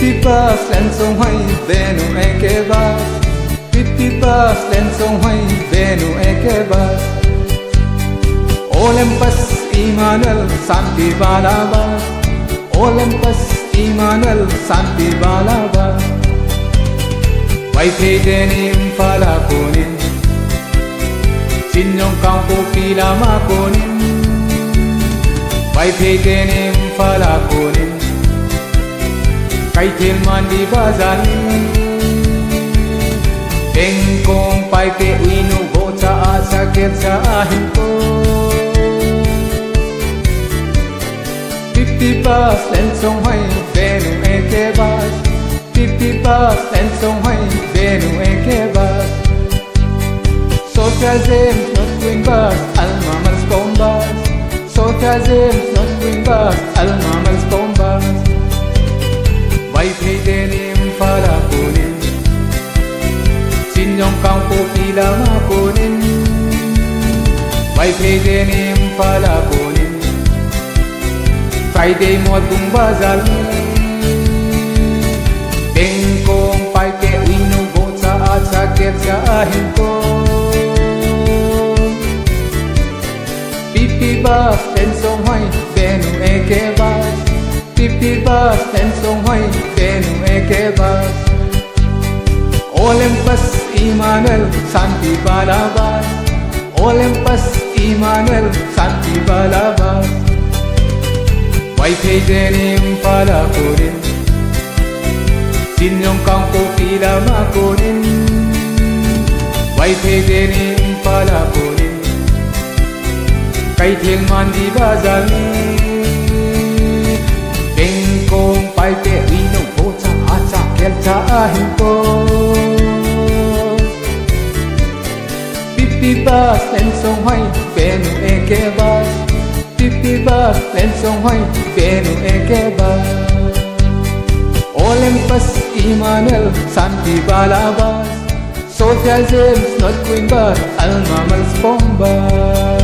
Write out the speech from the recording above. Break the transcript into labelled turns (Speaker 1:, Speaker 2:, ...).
Speaker 1: Pitipas len song hai venu ekebas. Pitipas len song hai venu ekebas. Olympus Emmanuel Santi Balabas. Olympus Emmanuel Santi Balabas. Waipedenim falakunin Sinyong kampo pila makunin. Waipedenim falakunin Kaitil mandi bazanin. Bengkong paike uinu boca asakit sa ahin ko. Pitipas len song hai venu ekebas. Pitipas len song hai venu ekebas. Social James not doing bus, alma mals bombas. Social James not doing bus, alma mals bombas. Waipedenim falakunin Sinyong kampo pila makunin. Waipedenim falakunin Friday mo tung bazal. Bengkong paike uinu boca at sakit sa ahin ko. Pitipas len song hai venu ekebas. Pitipas len song hai venu ekebas. Olympus Emmanuel Santi Balabas. Olympus Emmanuel Santi Balabas. Waipedenim falakunin Sinyong kampo pila makunin. Waipedenim falakunin Kaitil mandi bazanin. Bengkong paike uinu boca asakit sa ahin ko. Pitipas len song hai venu ekebas. Pitipas len song hai venu ekebas. Olympus Emmanuel Santi Balabas. Social James not going bus, alma mals bombas.